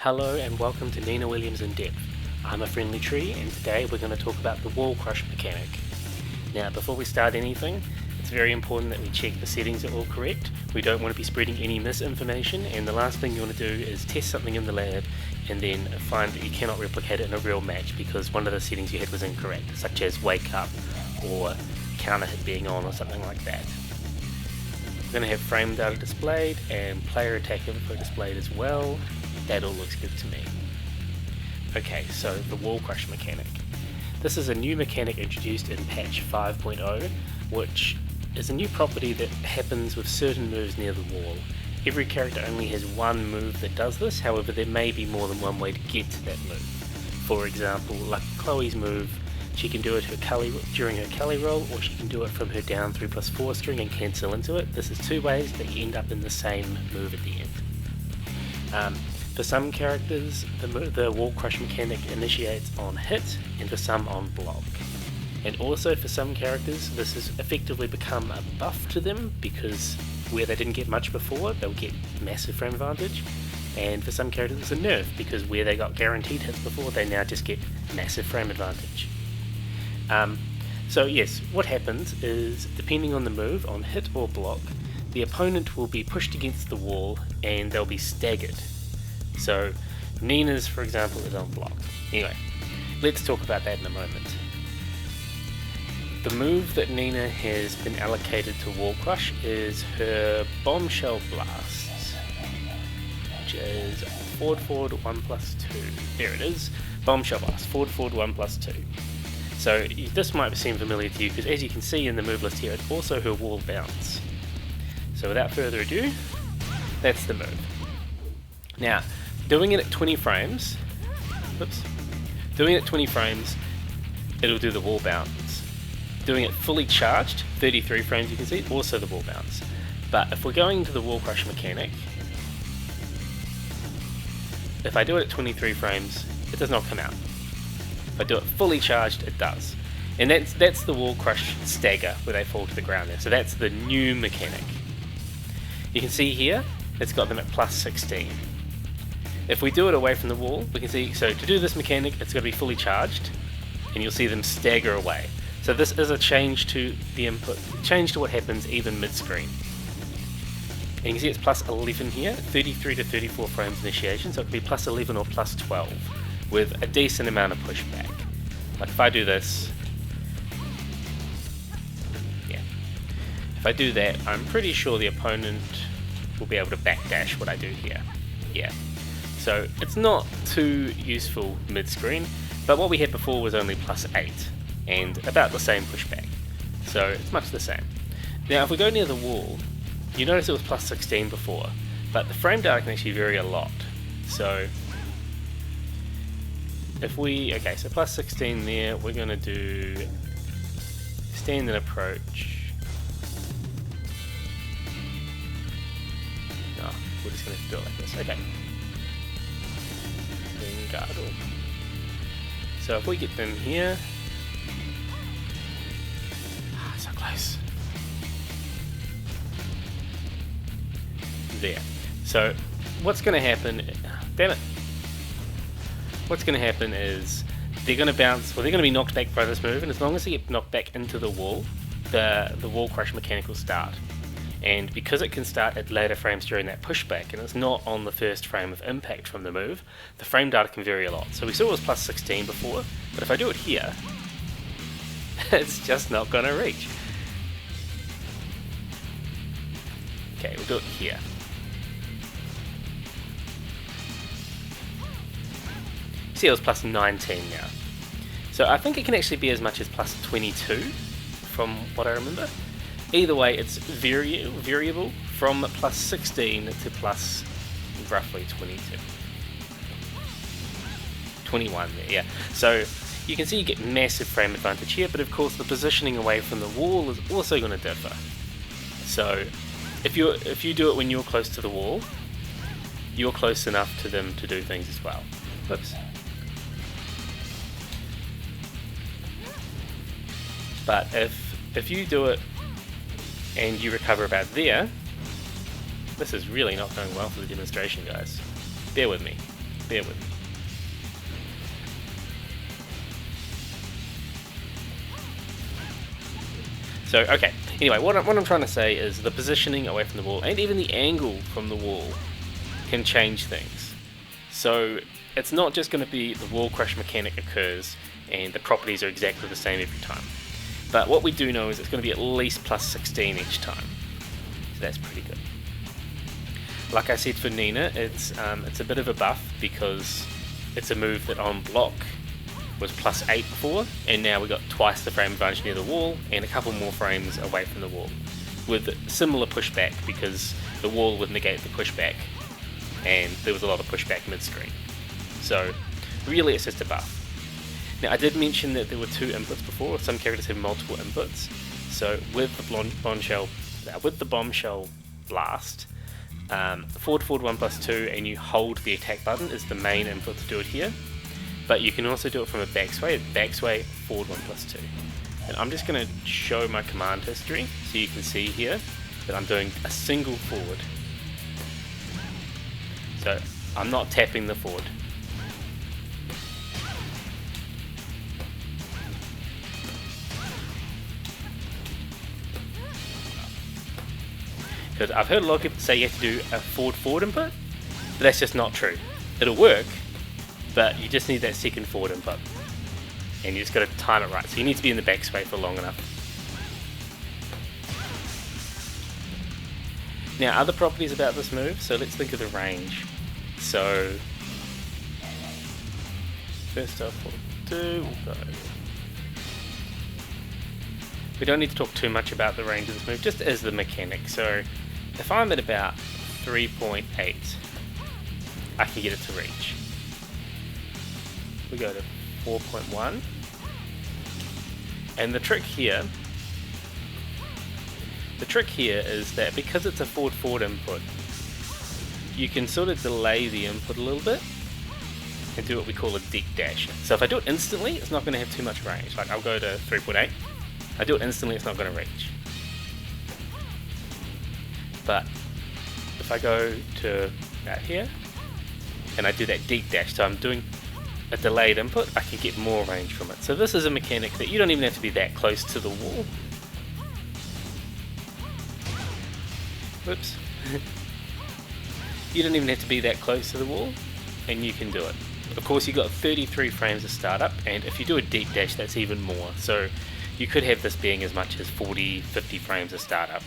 Hello and welcome to Nina Williams in Depth. I'm a friendly tree and today we're going to talk about the wall crush mechanic. Now before we start anything, it's very important that we check the settings are all correct. We don't want to be spreading any misinformation, and the last thing you want to do is test something in the lab and then find that you cannot replicate it in a real match because one of the settings you had was incorrect, such as wake up or counter hit being on or something like that. We're going to have frame data displayed and player attack info displayed as well. That all looks good to me. Okay, so the wall crush mechanic. This is a new mechanic introduced in patch 5.0, which is a new property that happens with certain moves near the wall. Every character only has one move that does this, however there may be more than one way to get to that move. For example, like Chloe's move, she can do it during her Kelly roll, or she can do it from her down 3+4 string and cancel into it. This is two ways that you end up in the same move at the end. For some characters, the wall crush mechanic initiates on hit, and for some on block. And also for some characters, this has effectively become a buff to them, because where they didn't get much before, they'll get massive frame advantage. And for some characters it's a nerf, because where they got guaranteed hits before, they now just get massive frame advantage. So yes, what happens is, depending on the move, on hit or block, the opponent will be pushed against the wall and they'll be staggered. So Nina's, for example, is on block. Anyway, let's talk about that in a moment. The move that Nina has been allocated to wall crush is her bombshell blasts, which is forward 1+2. There it is, bombshell blast, forward 1+2. So this might seem familiar to you because, as you can see in the move list here, it's also her wall bounce. So without further ado, that's the move. Now, doing it at 20 frames, it'll do the wall bounce. Doing it fully charged, 33 frames you can see, also the wall bounce. But if we're going to the wall crush mechanic, if I do it at 23 frames, it does not come out. If I do it fully charged, it does. And that's the wall crush stagger, where they fall to the ground there. So that's the new mechanic. You can see here, it's got them at +16. If we do it away from the wall, we can see, so to do this mechanic, it's got to be fully charged, and you'll see them stagger away. So this is a change to the input, change to what happens even mid-screen. And you can see it's +11 here, 33 to 34 frames initiation, so it could be +11 or +12, with a decent amount of pushback. Like if I do this, if I do that, I'm pretty sure the opponent will be able to backdash what I do here. Yeah. So it's not too useful mid-screen, but what we had before was only +8, and about the same pushback. So it's much the same. Now if we go near the wall, you notice it was +16 before, but the frame data can actually vary a lot. So if we, okay, so +16 there, we're going to do standard approach. No, we're just going to do it like this. Okay. Guardle. So if we get them here, so close. There. So what's going to happen? Damn it! What's going to happen is they're going to bounce. Well, they're going to be knocked back by this move, and as long as they get knocked back into the wall, the wall crush mechanic will start. And because it can start at later frames during that pushback, and it's not on the first frame of impact from the move, the frame data can vary a lot. So we saw it was +16 before, but if I do it here, it's just not going to reach. Okay, we'll do it here. See, it was +19 now. So I think it can actually be as much as +22 from what I remember. Either way, it's variable from +16 to plus roughly 22. 21 there, yeah. So you can see you get massive frame advantage here, but of course the positioning away from the wall is also going to differ. So if you do it when you're close to the wall, you're close enough to them to do things as well. Whoops. But if you do it and you recover about there, this is really not going well for the demonstration, guys. Bear with me. Bear with me. So, okay, anyway, what I'm trying to say is the positioning away from the wall, and even the angle from the wall, can change things. So, it's not just going to be the wall crush mechanic occurs, and the properties are exactly the same every time. But what we do know is it's going to be at least plus 16 each time. So that's pretty good. Like I said for Nina, it's a bit of a buff because it's a move that on block was plus 8 before, and now we got twice the frame advantage near the wall and a couple more frames away from the wall, with similar pushback because the wall would negate the pushback, and there was a lot of pushback mid-screen. So really it's just a buff. Now I did mention that there were 2 inputs before. Some characters have multiple inputs. So with the bombshell blast, forward 1+2, and you hold the attack button is the main input to do it here. But you can also do it from a backsway, forward 1+2. And I'm just going to show my command history so you can see here that I'm doing a single forward. So I'm not tapping the forward. Because I've heard a lot of people say you have to do a forward input, but that's just not true. It'll work, but you just need that second forward input, and you just got to time it right. So you need to be in the backsway for long enough. Now, other properties about this move, so let's think of the range. So first off, we'll go. We don't need to talk too much about the range of this move, just as the mechanic. So if I'm at about 3.8, I can get it to reach. We go to 4.1, and the trick here is that because it's a forward input, you can sort of delay the input a little bit and do what we call a deep dash. So if I do it instantly, it's not going to have too much range. Like I'll go to 3.8, I do it instantly, it's not going to reach. But if I go to about here and I do that deep dash, so I'm doing a delayed input, I can get more range from it. So this is a mechanic that you don't even have to be that close to the wall. Whoops. You don't even have to be that close to the wall, and you can do it. Of course, you've got 33 frames of startup, and if you do a deep dash, that's even more. So you could have this being as much as 40, 50 frames of startup.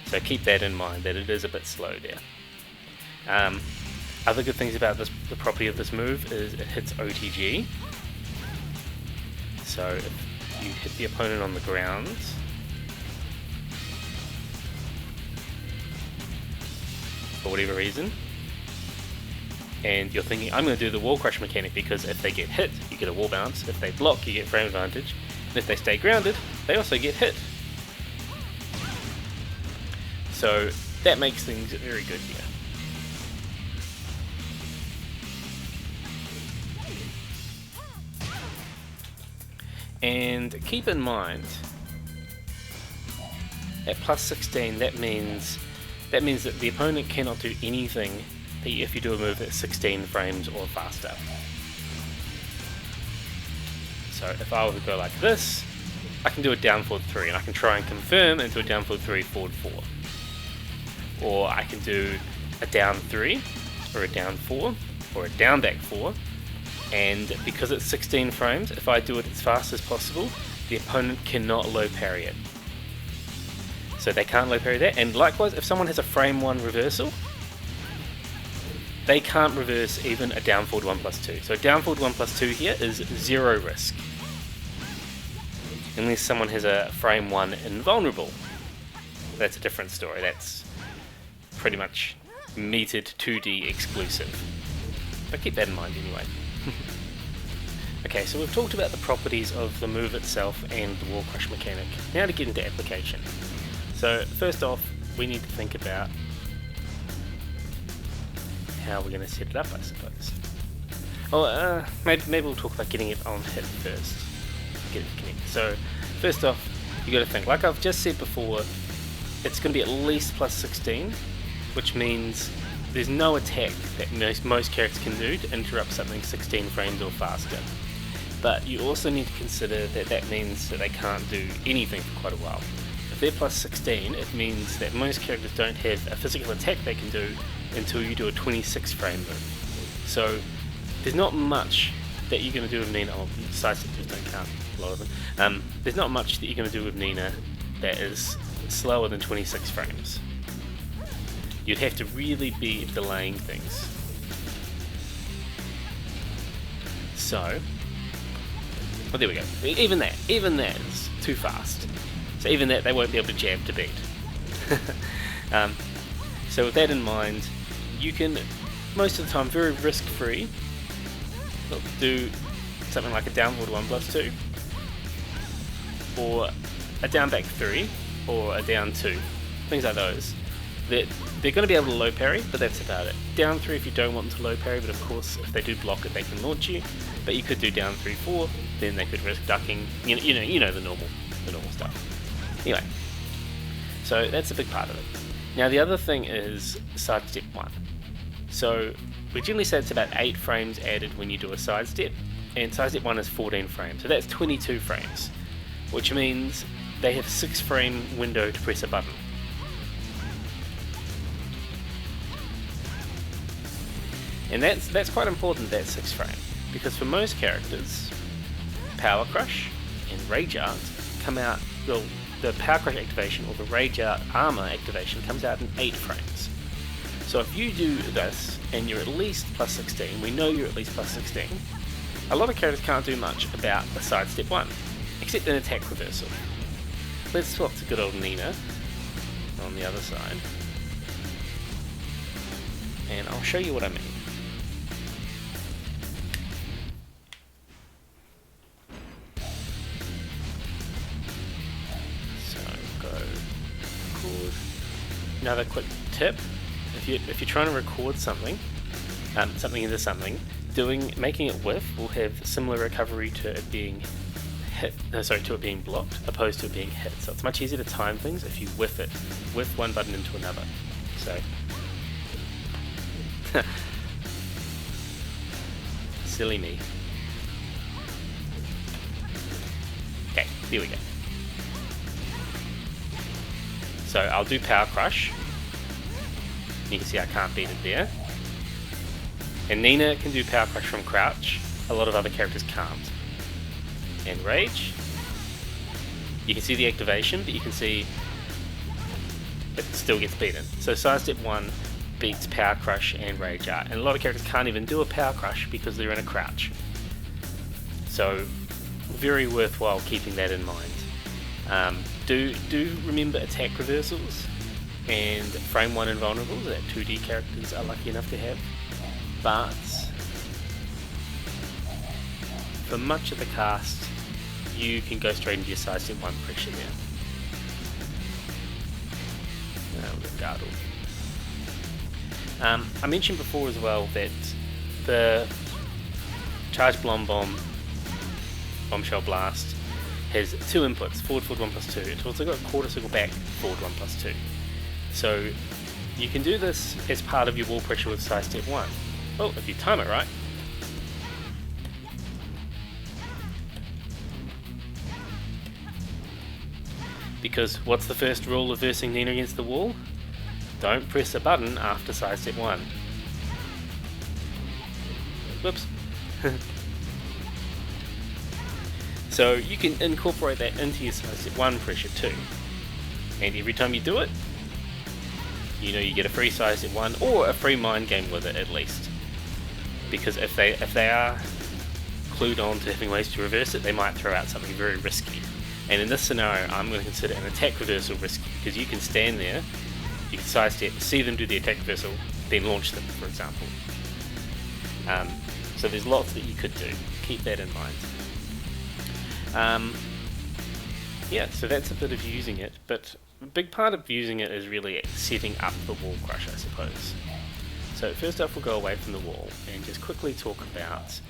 So keep that in mind, that it is a bit slow there. Other good things about the property of this move is it hits OTG. So if you hit the opponent on the ground, for whatever reason, and you're thinking, I'm going to do the wall crush mechanic because if they get hit, you get a wall bounce. If they block, you get frame advantage. And if they stay grounded, they also get hit. So that makes things very good here. And keep in mind, at plus 16, that means that the opponent cannot do anything if you do a move at 16 frames or faster. So if I were to go like this, I can do a down forward 3, and I can try and confirm into a down forward 3, forward 4. Or I can do a down 3, or a down 4, or a down back 4, and because it's 16 frames, if I do it as fast as possible, the opponent cannot low parry it. So they can't low parry that, and likewise, if someone has a frame 1 reversal, they can't reverse even a down forward 1+2. So down forward 1+2 here is 0 risk, unless someone has a frame 1 invulnerable. That's a different story. That's pretty much metered 2D exclusive. But keep that in mind anyway. Okay, so we've talked about the properties of the move itself and the wall crush mechanic. Now to get into application. So first off, we need to think about how we're going to set it up, I suppose. Well, maybe we'll talk about getting it on hit first. Get it connected. So first off, you got to think, like I've just said before, it's going to be at least plus 16, which means there's no attack that most characters can do to interrupt something 16 frames or faster. But you also need to consider that that means that they can't do anything for quite a while. If they're plus 16, it means that most characters don't have a physical attack they can do until you do a 26 frame move. So there's not much that you're going to do with Nina. Oh, side steps don't count, a lot of them. There's not much that you're going to do with Nina that is slower than 26 frames. You'd have to really be delaying things. So, well, there we go. Even that is too fast. So even that they won't be able to jab to beat. So with that in mind, you can, most of the time, very risk-free, do something like a down forward 1+2, or a down back 3, or a down 2, things like those. They're going to be able to low parry, but that's about it. Down 3 if you don't want them to low parry, but of course if they do block it they can launch you. But you could do down 3-4, then they could risk ducking, you know the normal stuff. Anyway, so that's a big part of it. Now the other thing is sidestep 1. So we generally say it's about 8 frames added when you do a sidestep, and sidestep 1 is 14 frames, so that's 22 frames, which means they have 6 frame window to press a button. And that's quite important, that 6 frame, because for most characters, Power Crush and Rage Art come out, well, the Power Crush activation or the Rage Art armor activation comes out in 8 frames. So if you do this and you're at least plus 16, we know you're at least plus 16, a lot of characters can't do much about the sidestep 1, except an attack reversal. Let's swap to good old Nina on the other side, and I'll show you what I mean. Another quick tip: if you're trying to record something, something into something, making it whiff will have similar recovery to it being to it being blocked, opposed to it being hit. So it's much easier to time things if you whiff one button into another. So silly me. Okay, here we go. So I'll do Power Crush. You can see I can't beat it there. And Nina can do Power Crush from crouch. A lot of other characters can't. And Rage. You can see the activation, but you can see it still gets beaten. So sidestep 1 beats Power Crush and Rage Art. And a lot of characters can't even do a Power Crush because they're in a crouch. So very worthwhile keeping that in mind. Do remember attack reversals and frame 1 invulnerables that 2D characters are lucky enough to have, but for much of the cast you can go straight into your sidestep 1 pressure there. Now we've got Gargle. I mentioned before as well that the Charge Bombshell Blast has 2 inputs, forward 1+2. It's also got quarter circle back, forward 1+2. So you can do this as part of your wall pressure with sidestep 1. Oh, if you time it right. Because what's the first rule of versing Nina against the wall? Don't press a button after sidestep 1. Whoops. So you can incorporate that into your sidestep 1 pressure too. And every time you do it, you know you get a free sidestep 1 or a free mind game with it at least. Because if they are clued on to having ways to reverse it, they might throw out something very risky. And in this scenario, I'm going to consider an attack reversal risky, because you can stand there, you can sidestep, see them do the attack reversal, then launch them, for example. So there's lots that you could do. Keep that in mind. Yeah, so that's a bit of using it, but a big part of using it is really setting up the wall crush, I suppose. So first off, we'll go away from the wall and just quickly talk about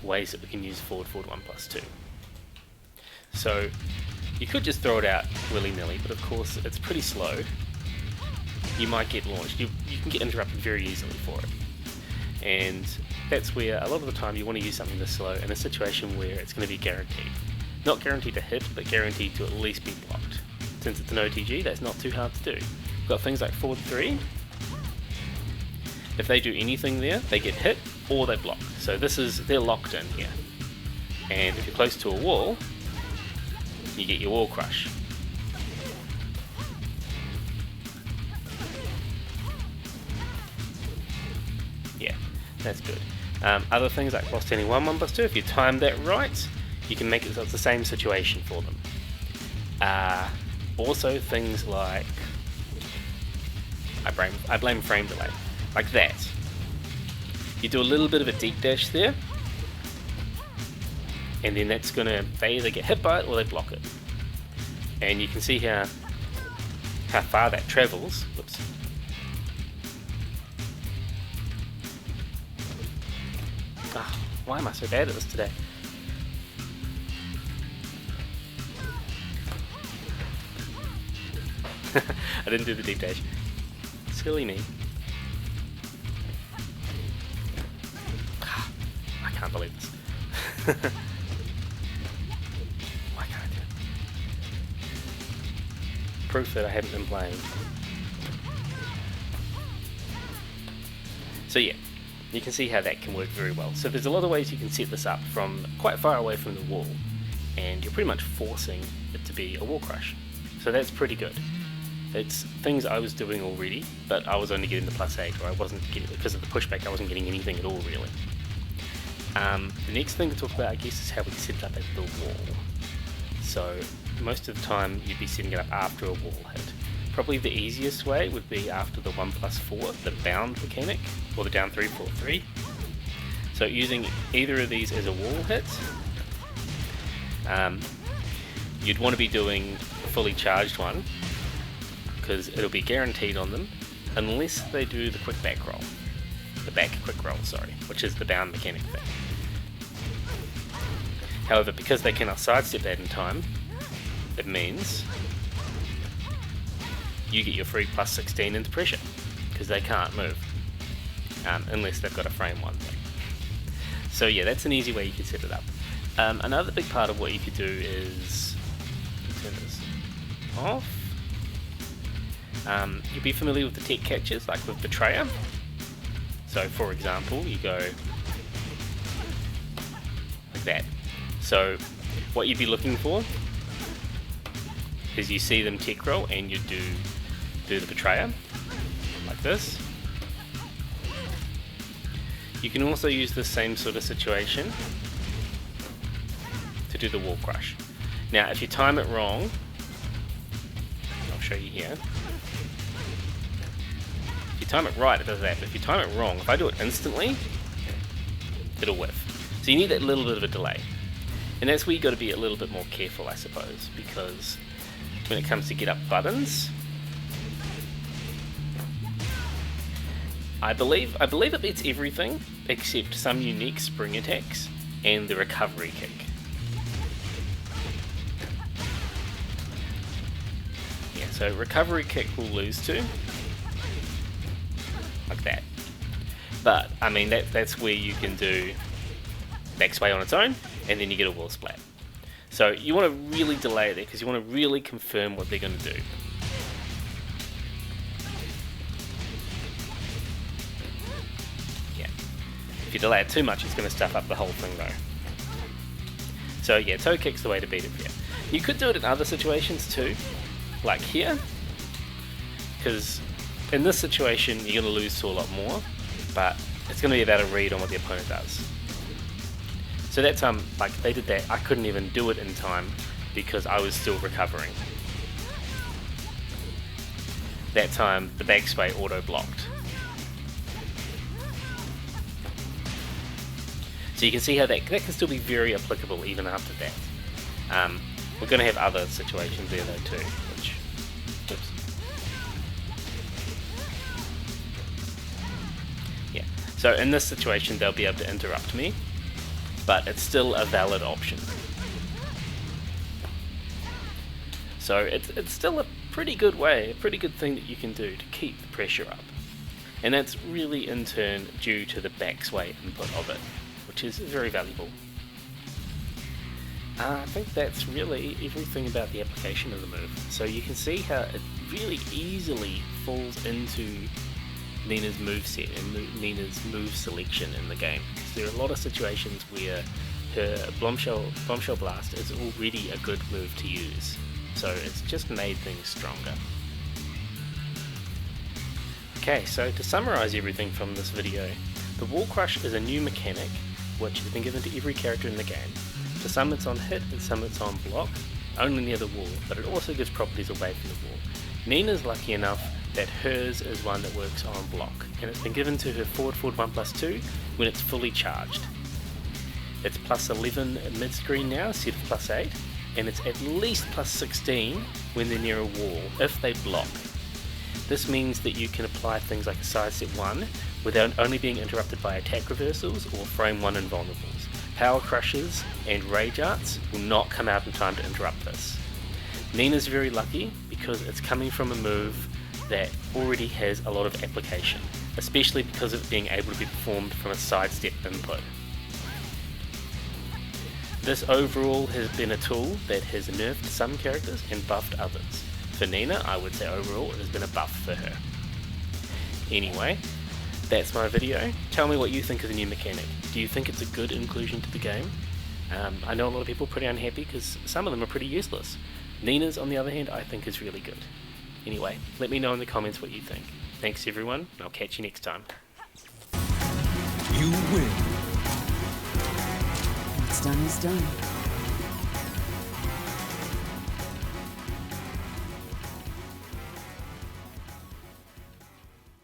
ways that we can use forward 1+2. So you could just throw it out willy-nilly, but of course it's pretty slow. you might get launched. You can get interrupted very easily for it. And that's where a lot of the time you want to use something this slow in a situation where it's going to be guaranteed. Not guaranteed to hit, but guaranteed to at least be blocked. Since it's an OTG, that's not too hard to do. We've got things like forward 3. If they do anything there, they get hit or they block. So they're locked in here. And if you're close to a wall, you get your wall crush. Yeah, that's good. Other things like while standing 1/1+2, if you time that right, you can make it so it's the same situation for them. Also things like, I blame frame delay, like that. You do a little bit of a deep dash there, and then that's gonna, they either get hit by it or they block it. And you can see how far that travels. Whoops. Why am I so bad at this today? I didn't do the deep dash. Silly me. I can't believe this. Why can't I do it? Proof that I haven't been playing. So yeah, you can see how that can work very well. So there's a lot of ways you can set this up from quite far away from the wall, and you're pretty much forcing it to be a wall crush. So that's pretty good. It's things I was doing already, but I was only getting the +8, or I wasn't getting, because of the pushback, I wasn't getting anything at all really. The next thing to talk about, I guess, is how we set it up at the wall. So most of the time you'd be setting it up after a wall hit. Probably the easiest way would be after the 1+4, the bound mechanic, or the down 3, 4, 3. So using either of these as a wall hit, you'd want to be doing a fully charged one, because it'll be guaranteed on them, unless they do the quick back roll. The back quick roll, sorry, which is the bound mechanic thing. However, because they cannot sidestep that in time, it means you get your free +16 into pressure, because they can't move, unless they've got a frame 1 thing. So yeah, that's an easy way you can set it up. Another big part of what you could do is turn this off. You'll be familiar with the tech catches, like with Betrayer. So for example, you go like that. So what you'd be looking for is you see them tech roll and you do the Betrayer, like this. You can also use the same sort of situation to do the wall crush. Now if you time it wrong, I'll show you here. If you time it right, it does that, but if you time it wrong, if I do it instantly, it'll whiff. So you need that little bit of a delay. And that's where you've got to be a little bit more careful, I suppose, because when it comes to get up buttons, I believe it beats everything except some unique spring attacks and the recovery kick. Yeah, so recovery kick will lose to, like that. But I mean that's where you can do backsway on its own, and then you get a wall splat. So you want to really delay it there, because you want to really confirm what they're going to do. Yeah. If you delay it too much, it's going to stuff up the whole thing though. So yeah, toe kick's the way to beat it here. You could do it in other situations too, like here, because in this situation you're going to lose to a lot more, but it's going to be about a read on what the opponent does. So that time, like they did that, I couldn't even do it in time because I was still recovering. That time, the backsway auto-blocked. So you can see how that can still be very applicable even after that. We're going to have other situations there though too, which... Oops. Yeah, so in this situation they'll be able to interrupt me, but it's still a valid option. So it's still a pretty good way, a pretty good thing that you can do to keep the pressure up. And that's really in turn due to the back sway input of it, which is very valuable. I think that's really everything about the application of the move. So you can see how it really easily falls into Nina's moveset and Nina's move selection in the game. Because there are a lot of situations where her bombshell blast is already a good move to use. So it's just made things stronger. Okay, so to summarise everything from this video, the wall crush is a new mechanic which has been given to every character in the game. For some it's on hit and some it's on block, only near the wall, but it also gives properties away from the wall. Nina's lucky enough that hers is one that works on block, and it's been given to her forward 1+2 when it's fully charged. It's +11 mid-screen now instead of +8, and it's at least +16 when they're near a wall, if they block. This means that you can apply things like a sidestep 1 without only being interrupted by attack reversals or frame 1 invulnerables. Power crushes and rage arts will not come out in time to interrupt this. Nina's very lucky because it's coming from a move that already has a lot of application, especially because of it being able to be performed from a sidestep input. This overall has been a tool that has nerfed some characters and buffed others. For Nina, I would say overall it has been a buff for her. Anyway, that's my video. Tell me what you think of the new mechanic. Do you think it's a good inclusion to the game? I know a lot of people are pretty unhappy because some of them are pretty useless. Nina's, on the other hand, I think is really good. Anyway, let me know in the comments what you think. Thanks everyone, and I'll catch you next time. You win. What's done is done.